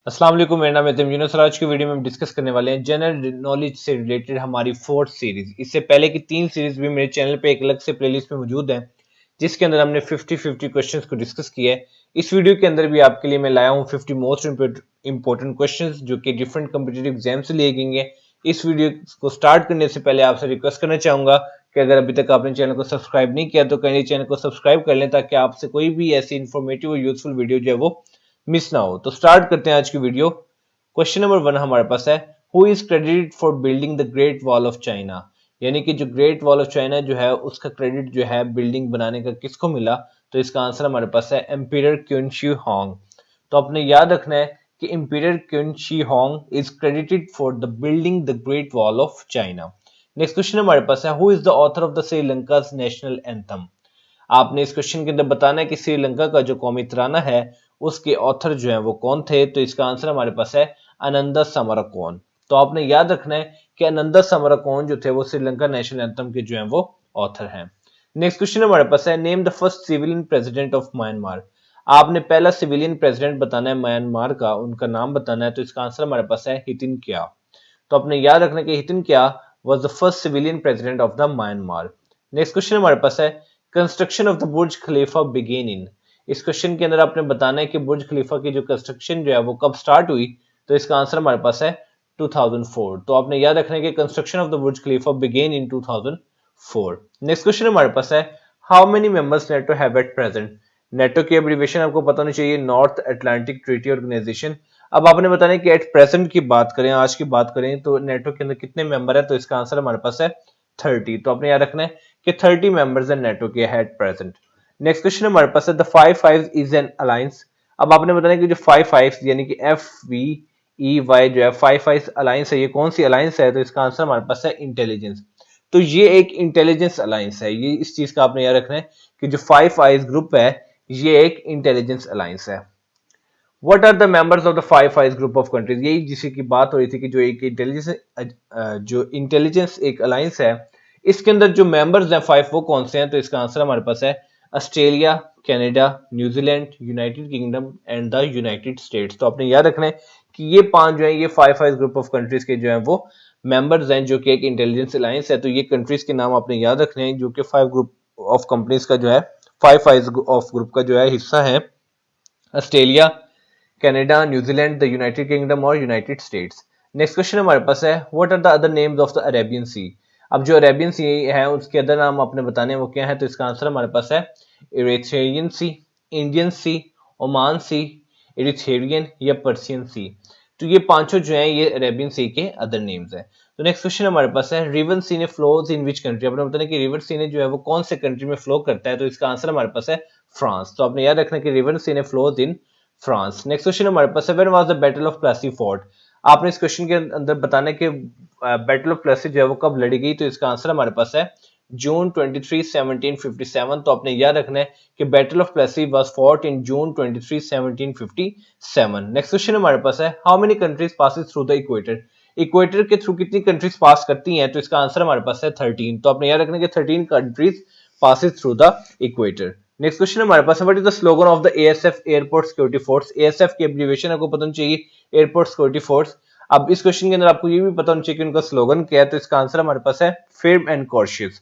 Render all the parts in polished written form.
अस्सलाम वालेकुम, मेरा नाम है तमीम यूनुस और आज की वीडियो में हम डिस्कस करने वाले हैं जनरल नॉलेज से रिलेटेड हमारी फोर्थ सीरीज। इससे पहले की 3 सीरीज भी मेरे चैनल पे एक अलग से प्लेलिस्ट में मौजूद है जिसके अंदर हमने 50-50 क्वेश्चंस को डिस्कस किया है। इस वीडियो के अंदर भी आपके लिए मैं लाया हूँ 50 मोस्ट इंपॉर्टेंट क्वेश्चंस जो कि डिफरेंट कॉम्पिटिटिव एग्जाम से लिए गए हैं। इस वीडियो को स्टार्ट करने से पहले आपसे रिक्वेस्ट करना चाहूंगा कि अगर अभी तक आपने चैनल को सब्सक्राइब नहीं किया तो कहीं चैनल को सब्सक्राइब कर लें ताकि आपसे कोई भी ऐसी इन्फॉर्मेटिव और यूजफुल वीडियो जो है वो मिस ना हो। तो स्टार्ट करते हैं आज की वीडियो। क्वेश्चन नंबर 1 हमारे पास है, who is credited for building the Great Wall of China. यानी कि जो ग्रेट वॉल ऑफ चाइना जो है उसका क्रेडिट जो है बिल्डिंग बनाने का किसको मिला। तो इसका आंसर हमारे पास है एम्पियर क्विन शी होंग। तो आपने याद रखना है कि emperor Qin Shi Huang is credited for the building the Great Wall of China. Next question हमारे पास है, who is the author of the Sri Lanka national anthem. आपने इस क्वेश्चन के अंदर बताना है कि श्रीलंका का जो कौमी तराना है उसके ऑथर जो है वो कौन थे। तो इसका आंसर हमारे पास है आनंदा समरकोन। तो आपने याद रखना है कि आनंदा समरकोन जो थे वो श्रीलंका नेशनल एंथम के जो है वो ऑथर हैं। नेक्स्ट क्वेश्चन हमारे पास है, name the first civilian president of Myanmar. आपने पहला सिविलियन प्रेसिडेंट बताना है म्यांमार का, उनका नाम बताना है। तो इसका आंसर हमारे पास है हितिन क्या। तो आपने याद रखना कि हितिन क्या was the first civilian president of the Myanmar. Next question हमारे पास है, construction of the Burj Khalifa began in. इस क्वेश्चन के अंदर आपने बताना है कि बुर्ज खलीफा की जो कंस्ट्रक्शन जो है वो कब स्टार्ट हुई। तो इसका आंसर हमारे पास है 2004। तो आपने याद रखना है कि construction of the Burj Khalifa began in 2004। Next question हमारे पास है, how many members NATO have at present. NATO की एब्रिविएशन आपको पता होनी चाहिए, नॉर्थ अटलांटिक ट्रीटी ऑर्गेनाइजेशन। अब आपने बताना है कि एट प्रेजेंट की बात करें, आज की बात करें तो नेटो के अंदर कितने मेंबर है। तो इसका आंसर हमारे पास है 30। तो आपने याद रखना है कि 30 मेंबर्स हैं नेटो के एट प्रेजेंट। नेक्स्ट क्वेश्चन हमारे पास है, the five five is an alliance. अब आपने बताना है कि जो फाइव फाइव यानी कि FVEY जो है फाइव फाइव अलायंस है, ये कौन सी अलायंस है। तो इसका आंसर हमारे पास है इंटेलिजेंस। तो ये एक इंटेलिजेंस अलायंस है, ये इस चीज का आपने याद रखना है कि जो फाइव आइज ग्रुप है ये एक इंटेलिजेंस अलायंस है। What are the members of the Five Eyes group of countries. यही जिसकी की बात हो रही थी कि जो इंटेलिजेंस एक अलायंस है इसके अंदर जो मेंबर्स हैं फाइव वो कौन से हैं। तो इसका आंसर हमारे पास है Australia, Canada, New Zealand, United kingdom and the United states. तो आपने याद रखना है कि ये पांच जो है ये five Eyes group of countries के जो है वो मेंबर्स हैं जो कि एक इंटेलिजेंस अलायंस है। तो ये कंट्रीज के नाम आपने याद रखने हैं जो कि फाइव ग्रुप ऑफ कंपनीज का जो है फाइव आइज ऑफ ग्रुप का जो है हिस्सा है। Australia, Canada, New Zealand, the United Kingdom और यूनाइटेड स्टेट्स। नेक्स्ट क्वेश्चन हमारे पास है, what are the other names of the Arabian sea. अब जो अरेबियन सी है उसके अदर नाम आपने बताने हैं वो क्या है। तो इसका आंसर हमारे पास है इरेथ्रियन सी, इंडियन सी, ओमान सी, इरिथेरियन या पर्सियन सी। तो ये पांचों जो है ये अरेबियन सी के अदर नेम्स है। तो नेक्स्ट क्वेश्चन हमारे पास है, river Seine flows in which country. आपने बताना कि रिवर सी ने जो है वो कौन से कंट्री में फ्लो करता है। तो इसका आंसर हमारे पास है फ्रांस। तो आपने याद रखना कि river Seine flows in France. Next question हमारे पास है, when was the battle of Plassey fought. आपने इस क्वेश्चन के अंदर बताना है कि बैटल ऑफ प्लेसी जो है वो कब लड़ी गई। तो इसका आंसर हमारे पास है जून 23, 1757। तो आपने याद रखना है कि battle of Plassey was fought in June 23, 1757। Next question हमारे पास है, how many countries passes through the equator. Equator के थ्रू कितनी कंट्रीज पास करती हैं। तो इसका आंसर हमारे पास है 13। तो आपने याद रखना है कि 13 countries passes through the equator. Next question हमारे पास है, what is the slogan of the ASF airport security force. ASF की एब्रिविएशन आपको पता होनी चाहिए, एयरपोर्ट सिक्योरिटी फोर्स। अब इस क्वेश्चन के अंदर आपको ये भी पता होना चाहिए कि उनका स्लोगन क्या है। तो इसका आंसर हमारे पास है फिर्म एंड कॉशियस।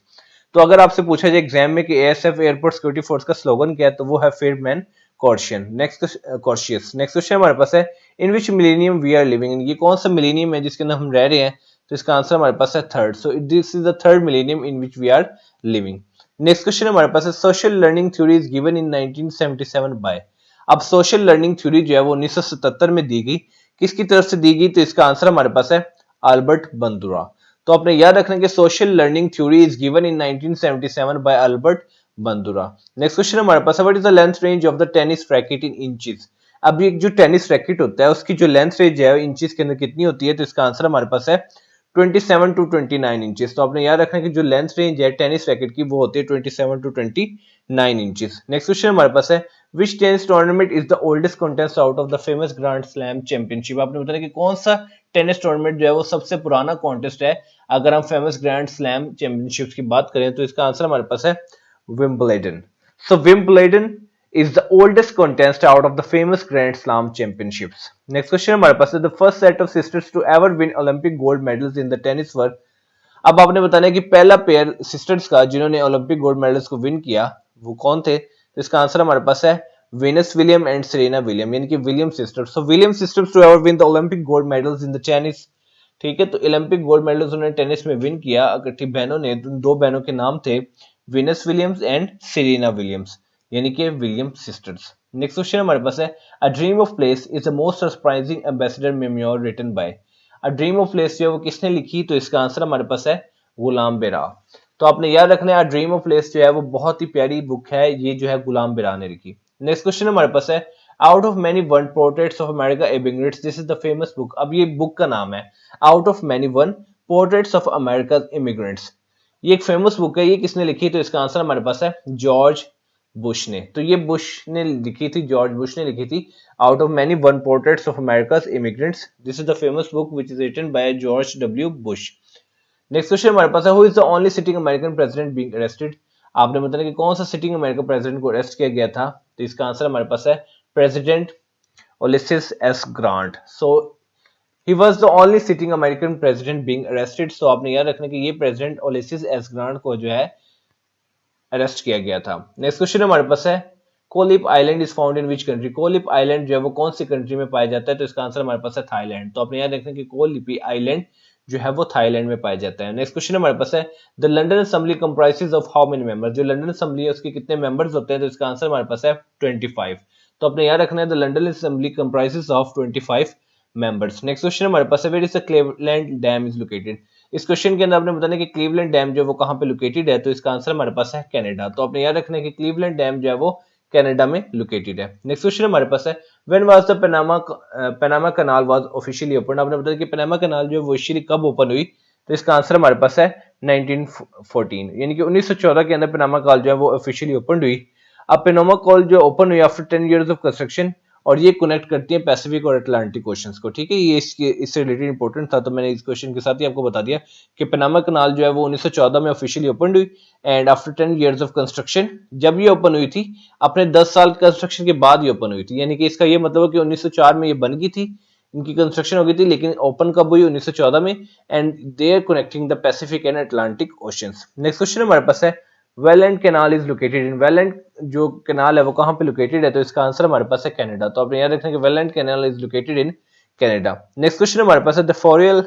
तो अगर आपसे पूछा जाए एग्जाम में कि ASF एयरपोर्ट सिक्योरिटी फोर्स का स्लोगन क्या है तो वो है firm and caution. Next cautious. Next question हमारे पास है, in which millennium we are living. ये कौन सा मिलेनियम है जिसके अंदर हम रह रहे हैं। तो इसका आंसर हमारे पास है third. So this is the third millennium in which we are living. Next question हमारे पास है, social learning theory is given in 1977 by. अब सोशल लर्निंग थ्योरी जो है वो 1977 में दी गई, किसकी तरफ से दी गई। तो इसका आंसर हमारे पास है अल्बर्ट बंदुरा। तो आपने याद रखना कि social learning theory is given in 1977 by Albert Bandura. Next question हमारे पास है, what is the length range of the tennis racket in inches. अब ये जो टेनिस रैकेट होता है उसकी जो लेंथ रेंज है इंचेस के अंदर कितनी होती है। तो इसका आंसर हमारे पास है 27 टू 29 इंचेस। तो आपने याद रखना कि जो लेंथ रेंज है टेनिस रैकेट की वो होती है 27 टू 29 इंचेस। नेक्स्ट क्वेश्चन हमारे पास है, which tennis tournament is the oldest contest out of the famous grand slam championship. आपने बताया कि कौन सा टेनिस टूर्नामेंट जो है वो सबसे पुराना कॉन्टेस्ट है अगर हम फेमस ग्रैंड स्लैम चैंपियनशिप की बात करें। तो इसका आंसर हमारे पास है Wimbledon. So Wimbledon is the oldest contest out of the famous Grand Slam championships? Next question हमारे पास है, the first set of sisters to ever win Olympic gold medals in the tennis were. अब आपने बताना है कि पहला pair sisters का जिन्होंने ओलंपिक गोल्ड मेडल्स को विन किया वो कौन थे। तो इसका आंसर हमारे पास है Venus William and Serena William, यानी कि William sisters. So William sisters to ever win the Olympic gold medals in the tennis. ठीक है, तो ओलंपिक गोल्ड मेडल्स उन्होंने टेनिस में विन किया। इकट्ठी बहनों ने, दो बहनों के नाम थे Venus Williams and Serena Williams, यानी कि विलियम सिस्टर्स। नेक्स्ट क्वेश्चन हमारे पास है, a dream of place is the most surprising ambassador memoir written by. A dream of place जो है वो किसने लिखी? तो इसका आंसर हमारे पास है गुलाम बेरा। तो आपने याद रखना है, अ ड्रीम ऑफ प्लेस जो है वो बहुत ही प्यारी बुक है, ये जो है गुलाम बेरा ने लिखी। नेक्स्ट क्वेश्चन हमारे पास है, out of many one portraits of America immigrants, this is the famous book. अब ये बुक का नाम है out of many one portraits of America immigrants. ये एक फेमस बुक है, ये किसने लिखी? तो इसका आंसर हमारे पास है जॉर्ज बुश ने। तो ये बुश ने लिखी थी, जॉर्ज बुश ने लिखी थी, out of many one portraits of America immigrants. This is the famous book which is written by George W Bush. Next question हमारे पास है, who is the only sitting American president being arrested. आपने बताना कि कौन सा sitting American president को arrest किया गया था। तो इसका आंसर हमारे पास है president Ulysses S Grant. So he was the only sitting American president being arrested. सो आपने याद रखना कि ये प्रेसिडेंट उलिसिस एस ग्रांट को जो है अरेस्ट किया गया था। नेक्स्ट क्वेश्चन हमारे पास है, Kolip island is found in which country. Kolip island जो है वो कौन सी कंट्री में पाया जाता है? तो इसका आंसर हमारे पास है थाईलैंड। तो आपने याद रखना कि कोलिपी आइलैंड जो है वो थाईलैंड में पाया जाता है। नेक्स्ट क्वेश्चन हमारे पास है, the London Assembly comprises of how many members. जो लंदन असेंबली है उसके कितने मेंबर्स होते हैं? तो इसका आंसर हमारे पास है 25। तो आपने याद रखना है, the London Assembly comprises of 25 members. Next question हमारे पास है, where is the Cleveland dam is located. इस क्वेश्चन के अंदर आपने बताना कि क्लीवलैंड डैम जो है वो कहां पे लोकेटेड है। तो इसका आंसर हमारे पास है कनाडा। तो आपने याद रखना है कि क्लीवलैंड डैम जो है वो कनाडा में लोकेटेड है। नेक्स्ट क्वेश्चन हमारे पास है, when was the Panama canal was officially open. आपने बताया कि पनामा कनाल जो है वो ऑफिशियली कब ओपन हुई। तो इसका आंसर हमारे पास है 1914, यानी कि 1914 के अंदर पनामा कनाल जो है वो ऑफिशियली ओपन हुई। अब पनामा कनाल जो ओपन हुई आफ्टर 10 इयर्स ऑफ कंस्ट्रक्शन, और ये कनेक्ट करती है पैसिफिक और अटलांटिक ओशंस को। ठीक है, ये इससे रिलेटेड इंपॉर्टेंट था, तो मैंने इस क्वेश्चन के साथ ही आपको बता दिया कि पनामा कनाल जो है वो 1914 में ऑफिशियली ओपन हुई and after 10 years of construction. जब ये ओपन हुई थी अपने 10 साल कंस्ट्रक्शन के बाद ये ओपन हुई थी, यानी कि इसका ये मतलब है कि 1904 में ये बन गई थी, इनकी कंस्ट्रक्शन हो गई थी, लेकिन ओपन कब हुई? 1914 में। And they are connecting the Pacific and Atlantic oceans. Next question हमारे पास है, Welland canal is located in. Welland जो कैनाल है वो कहां पे लोकेटेड है? तो इसका आंसर हमारे पास है कनाडा। तो आपने याद रखना कि Welland canal is located in Canada. Next question हमारे पास है, the Faroe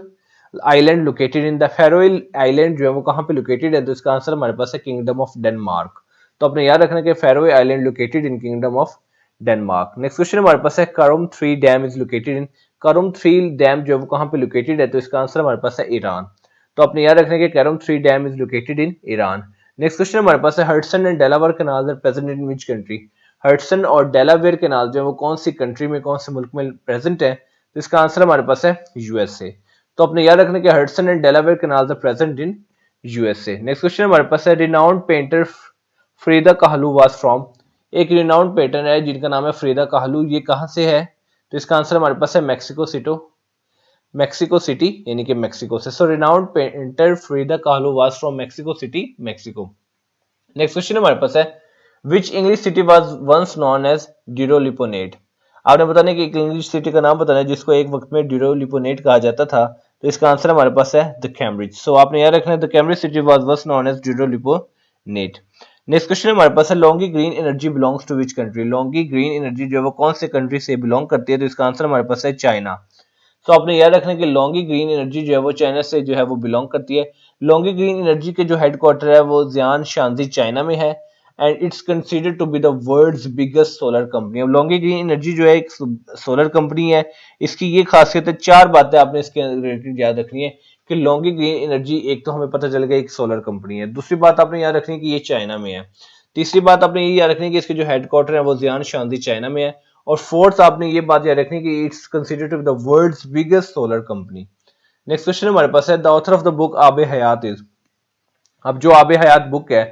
island located in. The Faroe island जो है वो कहां पे लोकेटेड है? तो इसका आंसर हमारे पास है किंगडम ऑफ डेनमार्क। तो आपने याद रखना कि Faroe island located in kingdom of Denmark. Next question हमारे पास है, करुम 3 डैम इज लोकेटेड इन। करुम 3 डैम जो है वो कहां पे लोकेटेड है? तो इसका आंसर हमारे पास है ईरान। तो आपने याद रखना कि Karun 3 dam is located in Iran. Next question हमारे पास है, Hudson and Delaware canal are present in which country. Hudson और डेलावेयर कैनाल जो है वो कौन सी कंट्री में, कौन से मुल्क में प्रेजेंट है? तो इसका आंसर हमारे पास है यूएसए। तो आपने याद रखना कि Hudson and Delaware canal are present in USA. Next question हमारे पास है, renowned painter Frida Kahlo was from. एक रिनाउंड पेंटर है जिनका नाम है फ्रीदा काहलू, ये कहां से है? तो इसका आंसर हमारे पास है मैक्सिको सिटी, यानी कि मैक्सिको से। So renowned painter Frida Kahlo was from Mexico city, Mexico. Next question हमारे पास है, which English city was once known as Duroliponte. आपने बताने कि एक इंग्लिश सिटी का नाम बताना है जिसको एक वक्त में ड्यूरोलिपोनेट कहा जाता था। तो इसका आंसर हमारे पास है द कैम्ब्रिज। सो आपने याद रखना है, the Cambridge city was once known as Duroliponte. Next question हमारे पास है, Longi green energy belongs to which country. Longi green energy जो है वो कौन से कंट्री से बिलोंग करती है? तो इसका आंसर हमारे पास है चाइना। तो आपने याद रखना कि लॉन्गी ग्रीन एनर्जी जो है वो चाइना से जो है वो बिलोंग करती है। लॉन्गी ग्रीन एनर्जी के जो हेडक्वार्टर है वो जियान शांजी चाइना में है and it's considered to be the world's biggest solar company. अब लॉन्गी ग्रीन एनर्जी जो है एक सोलर कंपनी है। इसकी ये खासियत है, 4 बातें आपने इसके रिलेटेड याद रखनी है कि लॉन्गी ग्रीन एनर्जी, एक तो हमें पता चल गया एक सोलर कंपनी है, दूसरी बात आपने याद रखनी है कि ये चाइना में है, तीसरी बात आपने ये याद रखनी है कि इसके जो हेडक्वार्टर है वो जियान शांजी चाइना में है, और फोर्थ आपने ये बात याद रखनी कि it's considered to be the world's biggest solar company. Next question हमारे पास है, the author of the book Aab-e Hayat is. अब जो आबे हयात बुक है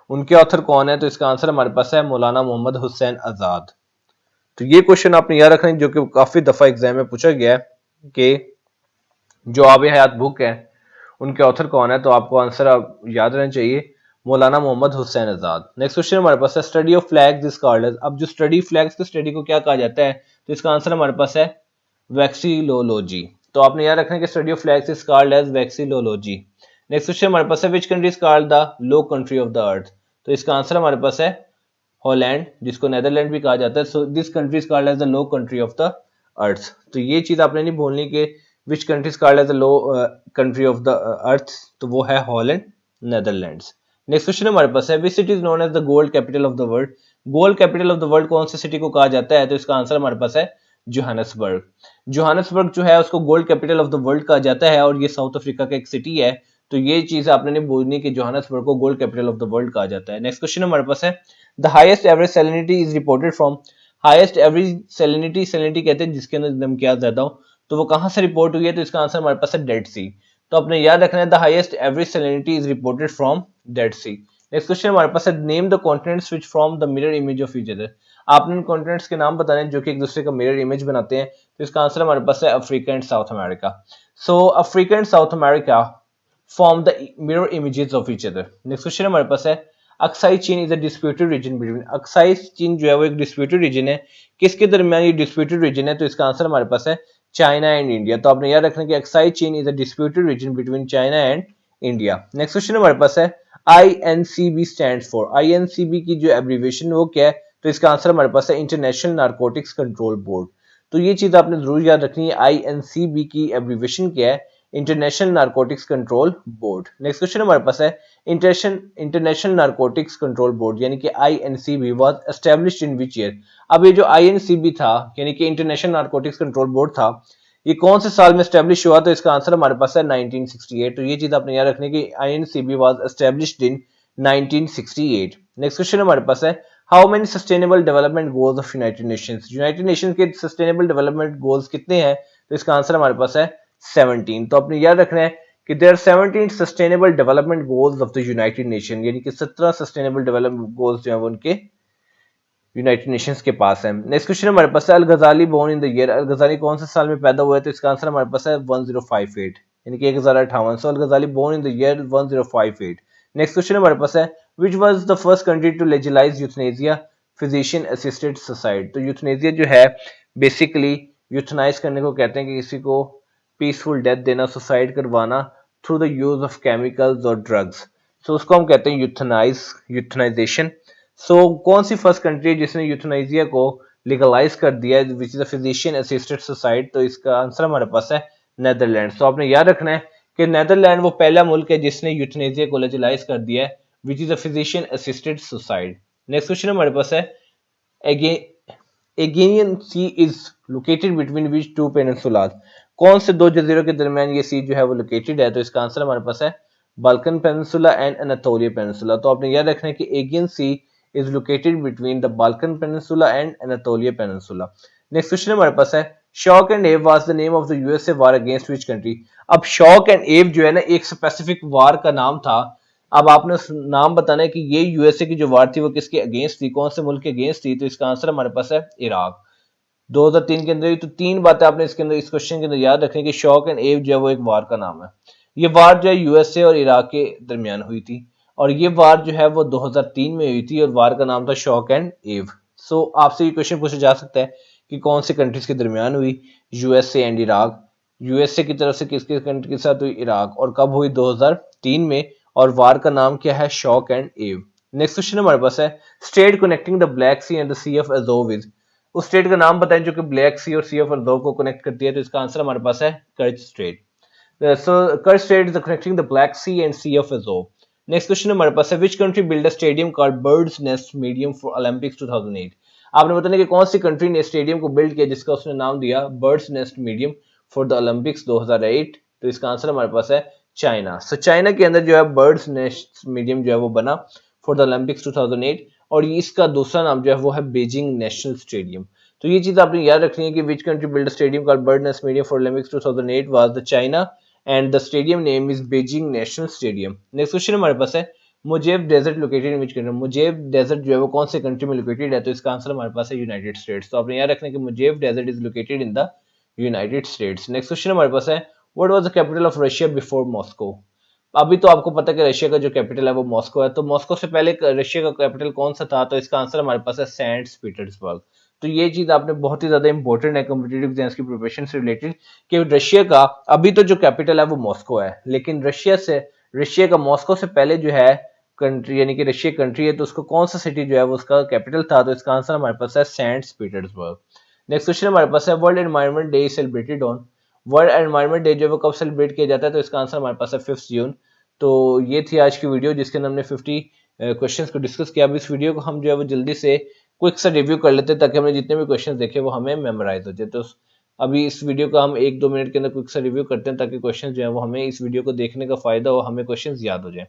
उनके ऑथर कौन है? तो इसका आंसर हमारे पास है मौलाना मोहम्मद हुसैन आजाद। तो ये क्वेश्चन आपने याद रखना है जो कि काफी दफा एग्जाम में पूछा गया है कि जो आबे हयात बुक है उनके ऑथर कौन है। तो आपको आंसर याद रहना चाहिए मौलाना मोहम्मद हुसैन आजाद। नेक्स्ट क्वेश्चन हमारे पास है study of flags is called as. अब जो स्टडी फ्लैग्स की स्टडी को क्या कहा जाता है, तो इसका आंसर हमारे पास है वैक्सीलोलॉजी। तो आपने याद रखना है कि study of flags is called as vexillology. Next question हमारे पास है which country is called the low country of the earth. तो इसका आंसर हमारे पास है हॉलैंड, जिसको नेदरलैंड भी कहा जाता है। So this country is called as the low country of the earth. तो ये चीज आपने नहीं भूलनी कि which country is called as the low country of the earth, तो वो है हॉलैंड, नेदरलैंड्स। नेक्स्ट क्वेश्चन हमारे पास है which city is known as the gold capital of the world. Gold capital of the world कौन सी city को कहा जाता है, तो इसका आंसर हमारे पास है जोहान्सबर्ग। जोहान्सबर्ग जो है उसको gold capital of the world कहा जाता है और ये साउथ अफ्रीका का एक सिटी है। तो ये चीज आपने नहीं भूलनी कि जोहान्सबर्ग को gold capital of the world कहा जाता है। नेक्स्ट क्वेश्चन हमारे पास है the highest average salinity is reported from. Highest average salinity, salinity कहते हैं जिसके अंदर नमकियात ज्यादा हो, तो वो कहां से रिपोर्ट हुई है, तो इसका आंसर हमारे पास है डेड सी। तो आपने याद रखना है the highest average salinity is reported from Dead Sea. Next question हमारे पास है name the continents which form the mirror image of each other. आपने उन कॉन्टिनेंट्स के नाम बताने जो कि एक दूसरे का मिरर इमेज बनाते हैं। तो इसका आंसर हमारे पास है Africa and south America. So Africa and south America form the mirror images of each other. Next question हमारे पास है अक्साई चीन is a disputed region between. Aksai चीन जो है वो एक डिस्प्यूटेड रीजन है, किसके दरमियान ये डिस्प्यूटेड रीजन है, तो इसका आंसर हमारे पास है चाइना एंड इंडिया। तो आपने याद रखना कि अक्साई चीन is a disputed region between China and India. Next question हमारे पास है INCB स्टैंड्स फॉर। INCB की जो एब्रीविएशन वो क्या है, तो इसका आंसर हमारे पास है इंटरनेशनल नारकोटिक्स कंट्रोल बोर्ड। तो ये चीज आपने जरूर याद रखनी है, INCB की एब्रीविएशन क्या है, international narcotics control board. Next question हमारे पास है इंटरनेशनल नारकोटिक्स कंट्रोल बोर्ड यानी कि INCB was established in which year. अब ये जो INCB था यानी कि इंटरनेशनल नारकोटिक्स कंट्रोल बोर्ड था, ये कौन से साल में एस्टैब्लिश हुआ, तो इसका आंसर हमारे पास है 1968। तो ये चीज आपने याद रखनी है कि INCB was established in 1968। Next question हमारे पास है how many sustainable development goals of United Nations. United Nations के सस्टेनेबल डेवलपमेंट गोल्स कितने हैं, तो इसका आंसर हमारे पास है 17। तो आपने याद रखना है कि there are 17 sustainable development goals of the United Nation, यानी कि 17 सस्टेनेबल डेवलपमेंट गोल्स जो है वो उनके यूनाइटेड नेशंस के पास है। नेक्स्ट क्वेश्चन हमारे पास है अल Ghazali born in the year. अल गजाली कौन से साल में पैदा हुआ है, तो इसका आंसर हमारे पास है 1058 यानी कि 1058। So Al Ghazali born in the year 1058। Next question हमारे पास है which was the first country to legalize euthanasia physician assisted suicide. तो यूथनेसिया जो है बेसिकली यूथनाइज करने को कहते हैं कि किसी को पीसफुल डेथ देना, सुसाइड करवाना through the use of chemicals और ड्रग्स। सो उसको हम कहते हैं यूथनाइजेशन। सो कौन सी फर्स्ट कंट्री है जिसने यूथनाइजिया को लीगलाइज कर दिया है, which is a physician assisted suicide, तो इसका आंसर हमारे पास है नेदरलैंड। तो आपने याद रखना है कि नेदरलैंड वो पहला मुल्क है जिसने यूथनाइजिया को लीगलाइज कर दिया है, which is a physician assisted suicide. Next question हमारे पास है Aegean sea is located between which two peninsulas. कौन से दो जजीरों के दरमियान ये सी जो है वो लोकेटेड है, तो इसका आंसर हमारे पास है Balkan peninsula and Anatolia peninsula. तो आपने याद रखना है कि Aegean sea is located between the Balkan Peninsula and Anatolia Peninsula. Next question हमारे पास है Shock and Awe was the name of the USA war against which country? अब Shock and Awe जो है ना एक स्पेसिफिक वार का नाम था। अब आपने नाम बताना है कि ये यूएसए की जो वार थी वो किसके अगेंस्ट थी, कौन से मुल्क के अगेंस्ट थी, तो इसका आंसर हमारे पास है इराक। 2003 के अंदर। तो तीन बातें आपने इसके अंदर इस क्वेश्चन के अंदर याद रखनी कि शॉक एंड एव जो है वो एक वार का नाम है। ये वार जो है यूएसए और इराक के दरमियान हुई थी और ये वार जो है वो 2003 में हुई थी और वार का नाम था शॉक एंड एव। सो आपसे ये क्वेश्चन पूछा जा सकता है कि कौन से कंट्रीज के दरमियान हुई, यूएसए एंड इराक। यूएसए की तरफ से किसके कंट्री के साथ हुई, इराक, और कब हुई, 2003 में, और वार का नाम क्या है, shock and awe. Next question हमारे पास है strait connecting the Black Sea and the Sea of Azov is. उस स्टेट का नाम बताएं जो कि ब्लैक सी और सी ऑफ अजोव को कनेक्ट करती है, तो इसका आंसर हमारे पास है Kerch strait. So Kerch Strait is connecting the Black Sea and Sea of Azov. Next question हमारे पास है which country build a stadium called birds nest medium for Olympics 2008। आपने बताना कि कौन सी कंट्री ने स्टेडियम को बिल्ड किया जिसका उसने नाम दिया birds nest medium for the Olympics 2008, तो इसका आंसर हमारे पास है चाइना। सो चाइना के अंदर जो है बर्ड्स नेस्ट मीडियम जो है वो बना फॉर द ओलंपिक्स 2008 और इसका दूसरा नाम जो है वो है बीजिंग नेशनल स्टेडियम। तो ये चीज आपने याद रखनी है कि which country build stadium called bird nest medium for Olympics 2008 was the China and the stadium name is Beijing National Stadium. Next question हमारे पास है Mojave desert located in which country. Mojave desert जो है वो कौन से country में located है, तो इसका आंसर हमारे पास है यूनाइटेड स्टेट्स। तो आपने याद रखना कि Mojave desert is located in the United States. Next question हमारे पास है what was the capital of Russia before Moscow. अभी तो आपको पता है कि रशिया का जो कैपिटल है वो मॉस्को है, तो मॉस्को से पहले रशिया का कैपिटल कौन सा था, तो इसका आंसर हमारे पास है सेंट पीटर्सबर्ग। तो ये चीज आपने बहुत ही ज्यादा इंपॉर्टेंट है कॉम्पिटेटिव एग्जाम्स की प्रिपरेशन से रिलेटेड, कि रशिया का अभी तो जो कैपिटल है वो मॉस्को है, लेकिन रशिया का मॉस्को से पहले जो है कंट्री, यानी कि रशिया कंट्री है, तो उसको कौन सा सिटी जो है वो उसका कैपिटल था, तो इसका आंसर हमारे पास है सेंट पीटर्सबर्ग। नेक्स्ट क्वेश्चन हमारे पास है world environment day celebrated on. World environment day जो है वो कब सेलिब्रेट किया जाता है, तो इसका आंसर हमारे पास है 5 जून। तो ये थी आज की वीडियो जिसके अंदर हमने 50 क्वेश्चंस को डिस्कस किया। अब इस वीडियो को हम जो है वो जल्दी से क्विक सा रिव्यू कर लेते हैं ताकि हमने जितने भी क्वेश्चंस देखे वो हमें मेमोराइज हो जाए। तो अभी इस वीडियो का हम 1-2 मिनट के अंदर क्विक सा रिव्यू करते हैं ताकि क्वेश्चन जो है वो हमें इस वीडियो को देखने का फायदा हो, हमें क्वेश्चन याद हो जाए।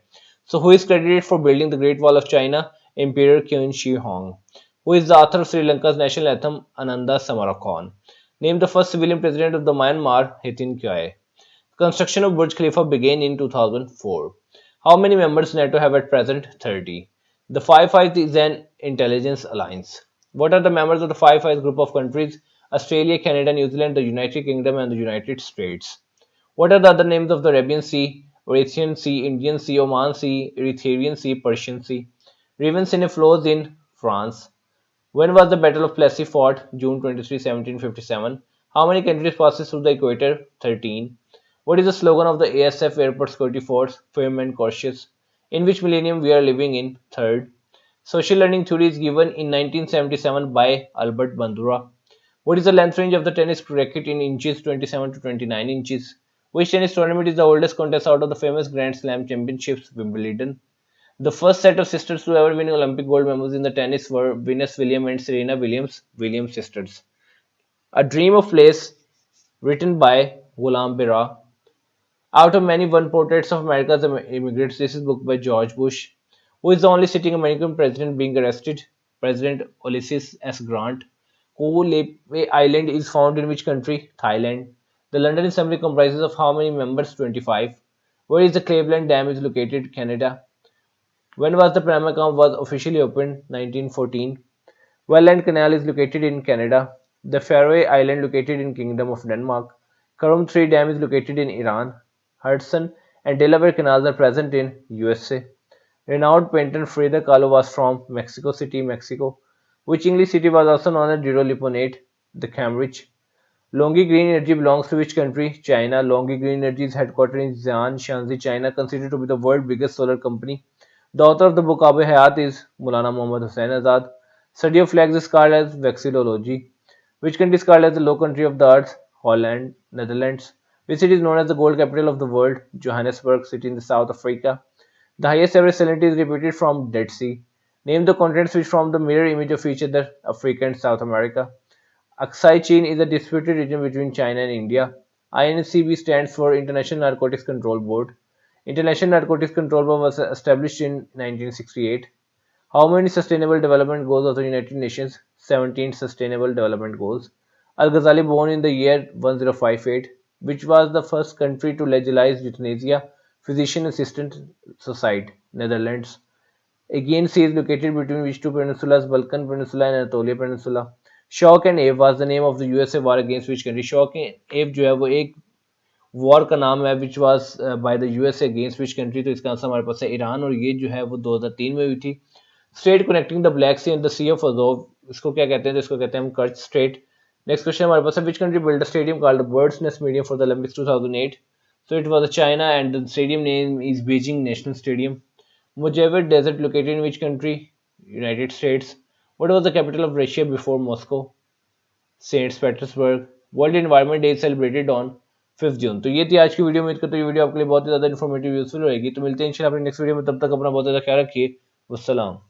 So who is credited for building the Great Wall of China? Emperor Qin Shi Huang. Who is the author of Sri Lanka's national anthem Ananda Samarakon? Name the first civilian president of the Myanmar, Hitin Kyae. Construction of Burj Khalifa began in 2004. How many members NATO have at present? 30. The Five Eyes is an intelligence alliance. What are the members of the Five Eyes group of countries? Australia, Canada, New Zealand, the United Kingdom, and the United States. What are the other names of the Arabian Sea, Erythraean Sea, Indian Sea, Oman Sea, Erythraean Sea, Persian Sea? Riven Seine flows in France. When was the Battle of Plessis fought? June 23, 1757. How many countries passes through the equator? 13. What is the slogan of the ASF Airport Security Force? Firm and cautious. In which millennium we are living in? Third. Social learning theory is given in 1977 by Albert Bandura. What is the length range of the tennis racket in inches? 27 to 29 inches. Which tennis tournament is the oldest contest out of the famous Grand Slam Championships, Wimbledon? The first set of sisters to ever win Olympic gold medals in the tennis were Venus Williams and Serena Williams, Williams sisters. A Dream of Place, written by Ghulam Bira. Out of many one portraits of America's immigrants, this is book by George Bush. Who is the only sitting American president being arrested? President Ulysses S. Grant. Koh Lepe Island is found in which country? Thailand. The London Assembly comprises of how many members? 25. Where is the Cleveland Dam is located? Canada. When was the Panama Canal was officially opened? 1914. Welland Canal is located in Canada. The Faroe Island located in Kingdom of Denmark. Karum 3 Dam is located in Iran. Hudson and Delaware canals are present in USA. Renowned painter Frida Kahlo was from Mexico City, Mexico. Which English city was also known as Diroliponate? The Cambridge. Longi Green Energy belongs to which country? China. Longi Green Energy is headquartered in Xi'an, Shanxi, China, considered to be the world's biggest solar company. The author of the book Abe Hayat is Maulana Muhammad Hussain Azad. Study of flags is called as vexillology. Which country is called as the low country of the earth? Holland, Netherlands. Which city is known as the gold capital of the world? Johannesburg, city in the South Africa. The highest ever salinity is repeated from Dead Sea. Name the continents which form the mirror image of each other, Africa and South America. Aksai Chin is a disputed region between China and India. INCB stands for International Narcotics Control Board. International Narcotics Control Board was established in 1968. How many Sustainable Development Goals of the United Nations? 17 Sustainable Development Goals. Al-Ghazali born in the year 1058, which was the first country to legalize euthanasia, physician assistant suicide, Netherlands. Aegean Sea is located between which two peninsulas, Balkan Peninsula and Anatolia Peninsula. Shock and Awe was the name of the USA war against which country? Shock and Awe जो है वो एक war का नाम है which was by the USA against which country, तो इसका answer हमारे पास है ईरान, और ये जो है वो 2003 में हुई थी। Strait connecting the Black Sea and the Sea of Azov, इसको क्या कहते हैं? तो इसको कहते हैं हम कर्च स्ट्रेट। नेक्स्ट क्वेश्चन हमारे पास है which country build a stadium called the birds nest medium for the Olympics 2008? So it was China and the stadium name is Beijing national stadium. Mojave Desert located in which country? United States. What was the capital of Russia before Moscow? Saint Petersburg. World Environment Day is celebrated on 5 जून। तो ये थी आज की video. उम्मीद करता हूँ ये video आपके लिए बहुत ही ज्यादा इन्फॉर्मेटिव यूजफुल रहेगी। तो मिलते हैं इंशाल्लाह अपने नेक्स्ट वीडियो में, तब तक अपना बहुत ज्यादा ख्याल रखिए। वस्सलाम।